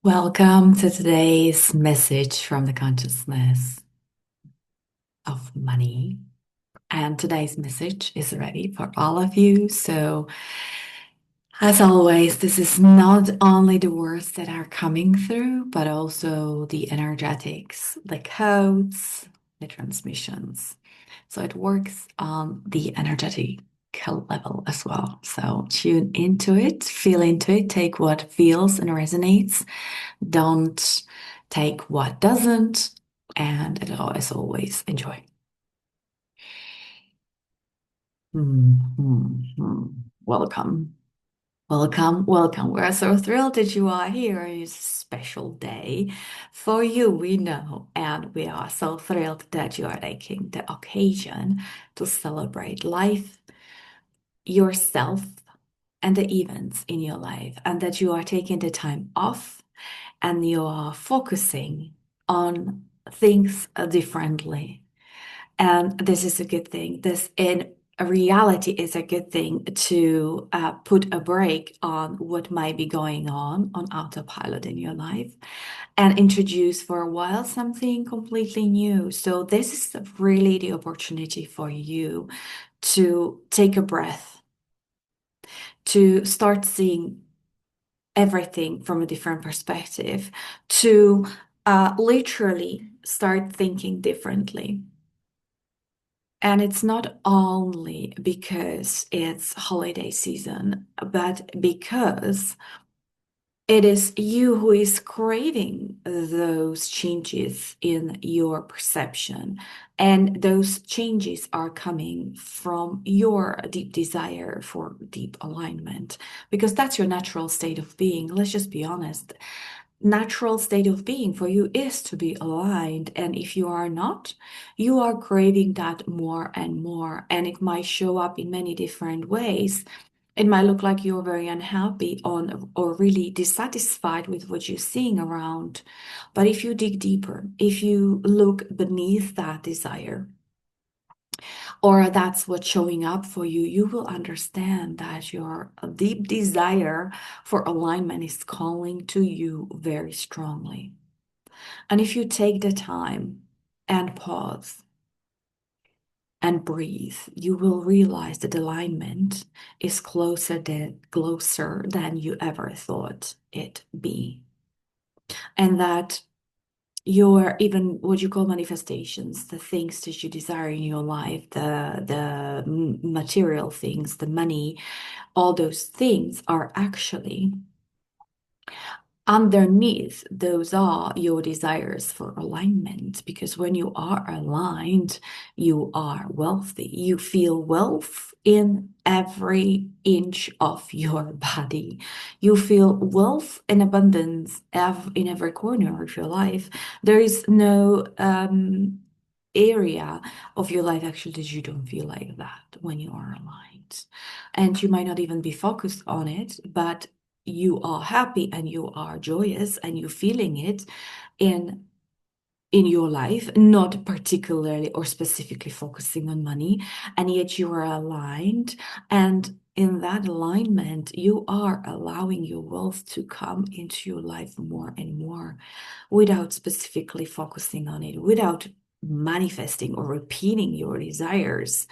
Welcome to today's message from the consciousness of money. And today's message is ready for all of you. So, as always, this is not only the words that are coming through, but also the energetics, the codes, the transmissions. So, it works on the energetic level as well. So, tune into it, feel into it, take what feels and resonates. Don't take what doesn't, and as always, enjoy. Welcome, welcome, welcome. We're so thrilled that you are here. It's a special day for you, we know, and we are so thrilled that you are taking the occasion to celebrate life, yourself, and the events in your life, and that you are taking the time off and you are focusing on things differently. And this is a good thing. This in reality is a good thing to put a break on what might be going on autopilot in your life and introduce for a while something completely new. So this is really the opportunity for you to take a breath, to start seeing everything from a different perspective, to literally start thinking differently. And it's not only because it's holiday season, but because it is you who is craving those changes in your perception. And those changes are coming from your deep desire for deep alignment, because that's your natural state of being. Let's just be honest. Natural state of being for you is to be aligned. And if you are not, you are craving that more and more. And it might show up in many different ways. It might look like you're very unhappy or really dissatisfied with what you're seeing around. But if you dig deeper, if you look beneath that desire, or that's what's showing up for you, you will understand that your deep desire for alignment is calling to you very strongly. And if you take the time and pause and breathe, you will realize that alignment is closer than you ever thought it be. And that your even what you call manifestations, the things that you desire in your life, the material things, the money, all those things are actually underneath. Those are your desires for alignment, because when you are aligned, you are wealthy. You feel wealth in every inch of your body. You feel wealth and abundance in every corner of your life. There is no area of your life actually that you don't feel like that when you are aligned. And you might not even be focused on it, but you are happy and you are joyous and you're feeling it in your life, not particularly or specifically focusing on money, and yet you are aligned. And in that alignment, you are allowing your wealth to come into your life more and more without specifically focusing on it, without manifesting or repeating your desires.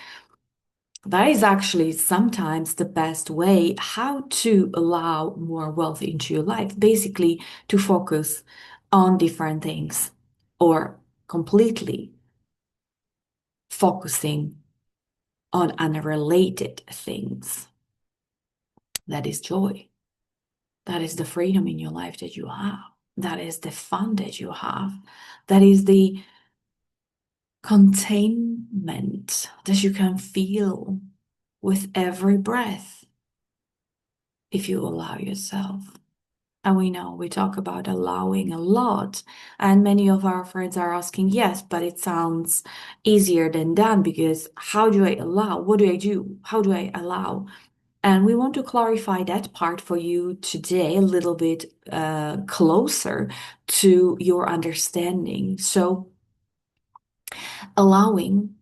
That is actually sometimes the best way how to allow more wealth into your life, basically to focus on different things or completely focusing on unrelated things. That is joy. That is the freedom in your life that you have. That is the fun that you have. That is the containment that you can feel with every breath if you allow yourself. And we know we talk about allowing a lot. And many of our friends are asking, yes, but it sounds easier than done, because how do I allow? What do I do? How do I allow? And we want to clarify that part for you today a little bit closer to your understanding. So, allowing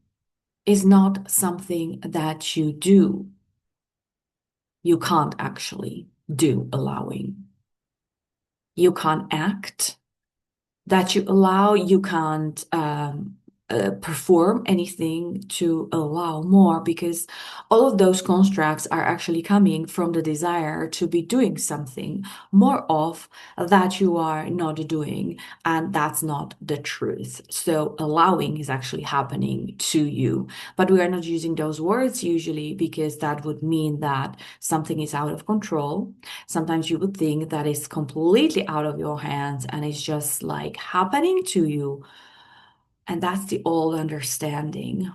is not something that you do. You can't actually do allowing. You can't act, that you allow, you can't perform anything to allow more, because all of those constructs are actually coming from the desire to be doing something more of that you are not doing, and that's not the truth. So allowing is actually happening to you, but we are not using those words usually because that would mean that something is out of control. Sometimes you would think that it's completely out of your hands and it's just like happening to you. And that's the old understanding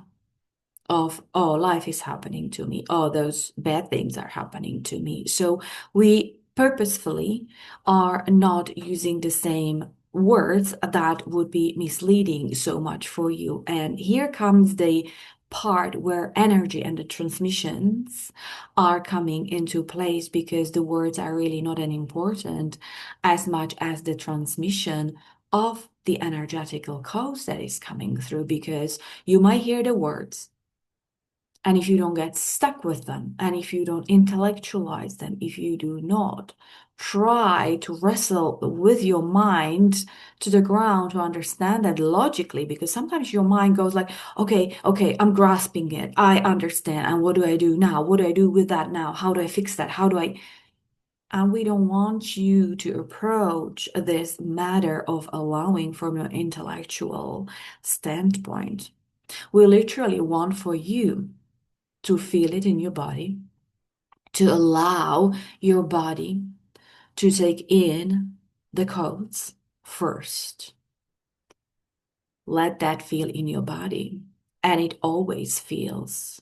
of, oh, life is happening to me. Oh, those bad things are happening to me. So we purposefully are not using the same words that would be misleading so much for you. And here comes the part where energy and the transmissions are coming into place, because the words are really not as important as much as the transmission of the energetical codes that is coming through, because you might hear the words, and if you don't get stuck with them, and if you don't intellectualize them, if you do not try to wrestle with your mind to the ground to understand that logically, because sometimes your mind goes like, okay, I'm grasping it. I understand. And what do I do now? What do I do with that now? How do I fix that? How do I? And we don't want you to approach this matter of allowing from your intellectual standpoint. We literally want for you to feel it in your body, to allow your body to take in the codes first. Let that feel in your body. And it always feels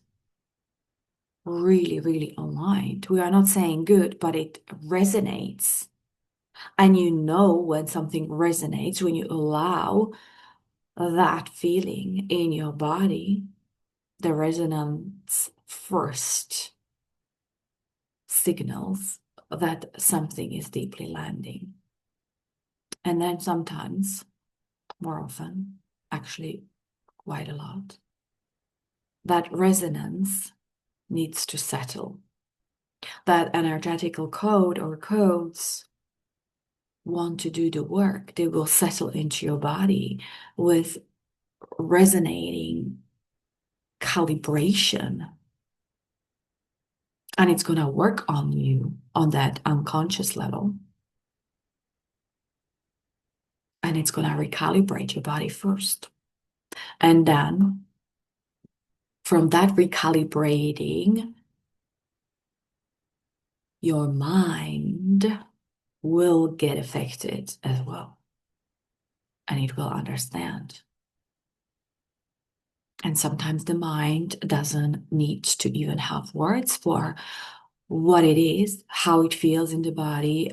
really, really aligned. We are not saying good, but it resonates. And you know when something resonates, when you allow that feeling in your body, the resonance first signals that something is deeply landing. And then sometimes, more often, actually quite a lot, that resonance needs to settle. That energetical code or codes want to do the work. They will settle into your body with resonating calibration. And it's going to work on you on that unconscious level. And it's going to recalibrate your body first. And then from that recalibrating, your mind will get affected as well. And it will understand. And sometimes the mind doesn't need to even have words for what it is, how it feels in the body,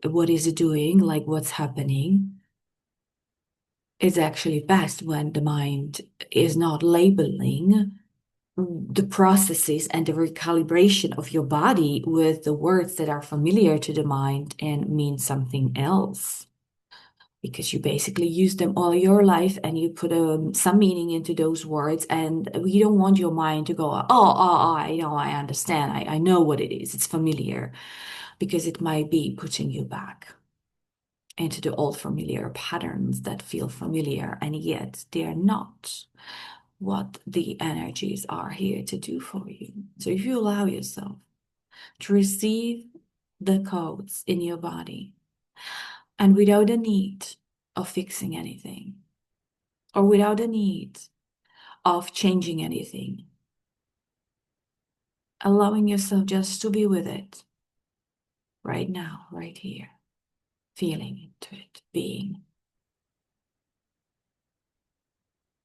what is it doing, like what's happening. It's actually best when the mind is not labeling the processes and the recalibration of your body with the words that are familiar to the mind and mean something else. Because you basically use them all your life and you put some meaning into those words, and you don't want your mind to go, I know, I understand, I know what it is, it's familiar, because it might be putting you back into the old familiar patterns that feel familiar, and yet they're not what the energies are here to do for you. So if you allow yourself to receive the codes in your body, and without the need of fixing anything, or without the need of changing anything, allowing yourself just to be with it right now, right here, feeling into it, being.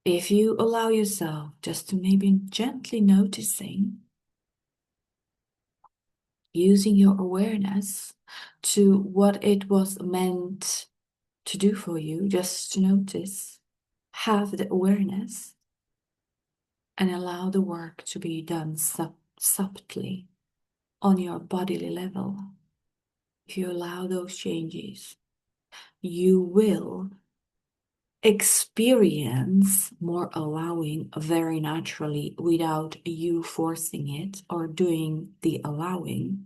If you allow yourself just to maybe gently noticing, using your awareness to what it was meant to do for you, just to notice, have the awareness, and allow the work to be done subtly on your bodily level. If you allow those changes, you will experience more allowing very naturally without you forcing it or doing the allowing,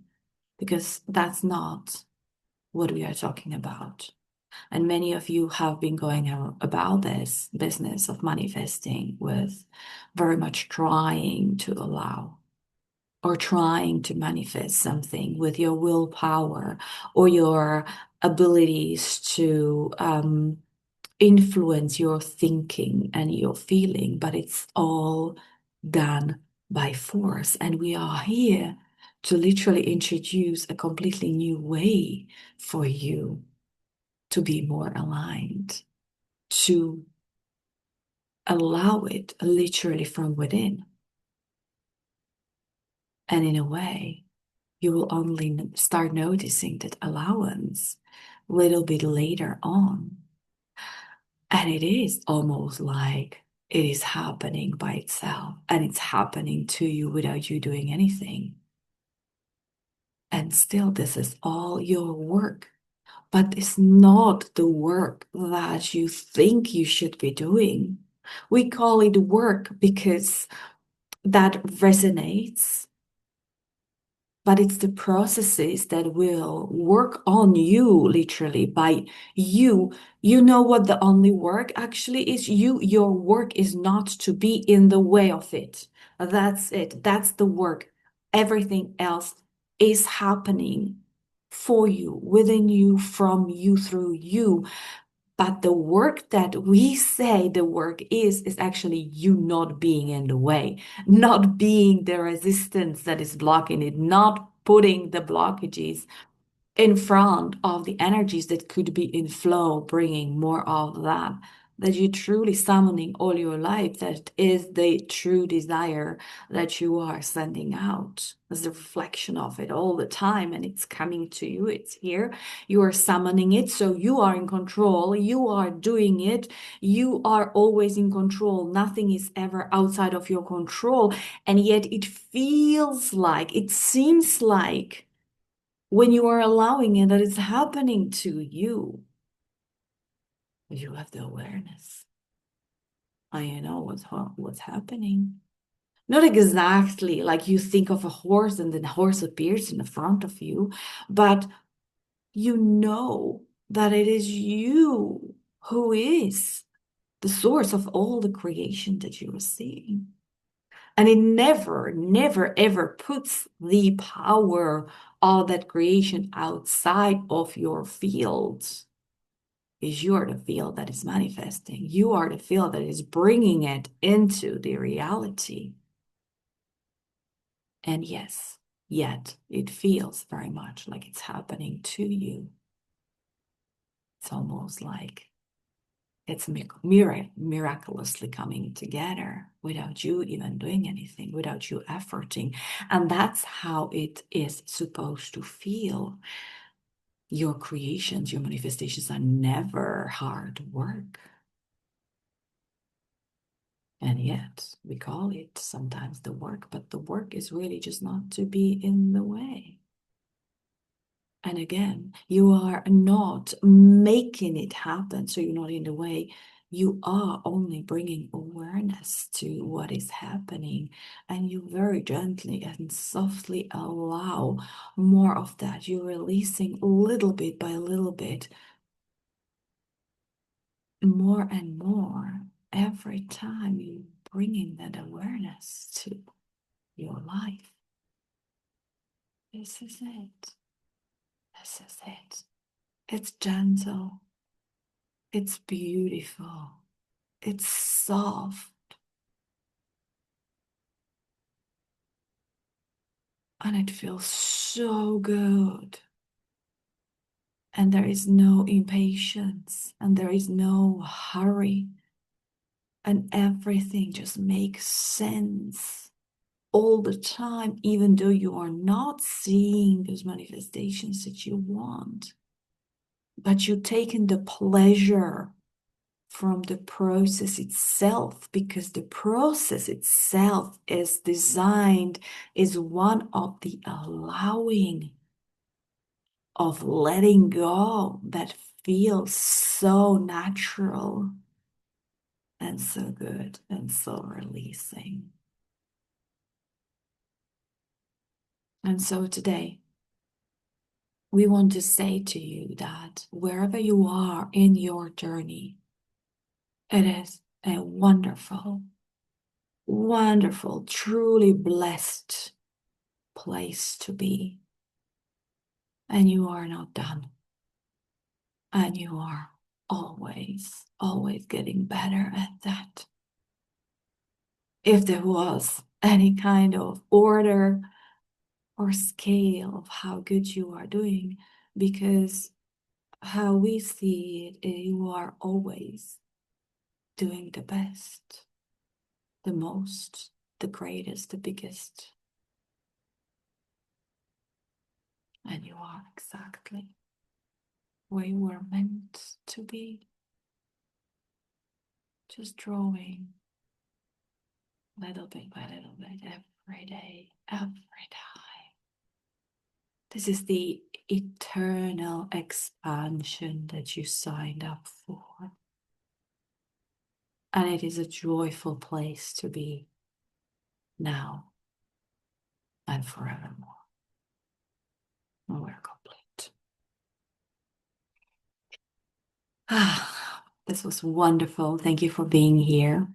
because that's not what we are talking about. And many of you have been going about this business of manifesting with very much trying to allow or trying to manifest something with your willpower or your abilities to influence your thinking and your feeling, but it's all done by force. And we are here to literally introduce a completely new way for you to be more aligned, to allow it literally from within. And in a way, you will only start noticing that allowance a little bit later on. And it is almost like it is happening by itself and it's happening to you without you doing anything. And still, this is all your work, but it's not the work that you think you should be doing. We call it work because that resonates, but it's the processes that will work on you literally by you. You know what the only work actually is? Your work is not to be in the way of it. That's it. That's the work. Everything else is happening for you, within you, from you, through you. But the work that we say the work is actually you not being in the way, not being the resistance that is blocking it, not putting the blockages in front of the energies that could be in flow, bringing more of that, that you're truly summoning all your life, that is the true desire that you are sending out as a reflection of it all the time. And it's coming to you, it's here, you are summoning it. So you are in control, you are doing it, you are always in control. Nothing is ever outside of your control. And yet it feels like, it seems like, when you are allowing it that it's happening to you, you have the awareness. I know what's happening. Not exactly like you think of a horse and then the horse appears in the front of you, but you know that it is you who is the source of all the creation that you are seeing. And it never, never, ever puts the power of that creation outside of your field. Is you are the field that is manifesting. You are the field that is bringing it into the reality. And yes, yet it feels very much like it's happening to you. It's almost like it's miraculously coming together without you even doing anything, without you efforting. And that's how it is supposed to feel. Your creations, your manifestations are never hard work. And yet we call it sometimes the work, but the work is really just not to be in the way. And again, you are not making it happen, so you're not in the way. You are only bringing awareness to what is happening, and you very gently and softly allow more of that. You're releasing little bit by little bit, more and more every time you bringing that awareness to your life. This is it. This is it. It's gentle. It's beautiful. It's soft. And it feels so good. And there is no impatience and there is no hurry. And everything just makes sense all the time, even though you are not seeing those manifestations that you want. But you're taking the pleasure from the process itself, because the process itself is designed, is one of the allowing of letting go that feels so natural and so good and so releasing. And so today, we want to say to you that wherever you are in your journey, it is a wonderful, wonderful, truly blessed place to be. And you are not done. And you are always, always getting better at that. If there was any kind of order or scale of how good you are doing, because how we see it, you are always doing the best, the most, the greatest, the biggest. And you are exactly where you were meant to be. Just drawing little bit by little bit every day, every time. This is the eternal expansion that you signed up for. And it is a joyful place to be now and forevermore. And we're complete. This was wonderful. Thank you for being here.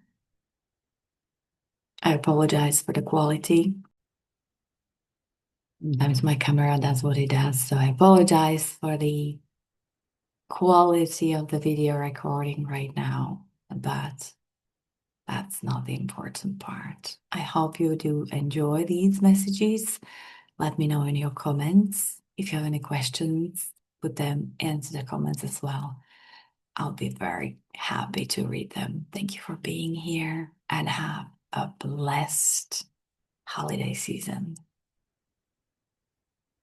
I apologize for the quality. Sometimes my camera does what it does, so I apologize for the quality of the video recording right now, but that's not the important part. I hope you do enjoy these messages. Let me know in your comments. If you have any questions, put them into the comments as well. I'll be very happy to read them. Thank you for being here and have a blessed holiday season.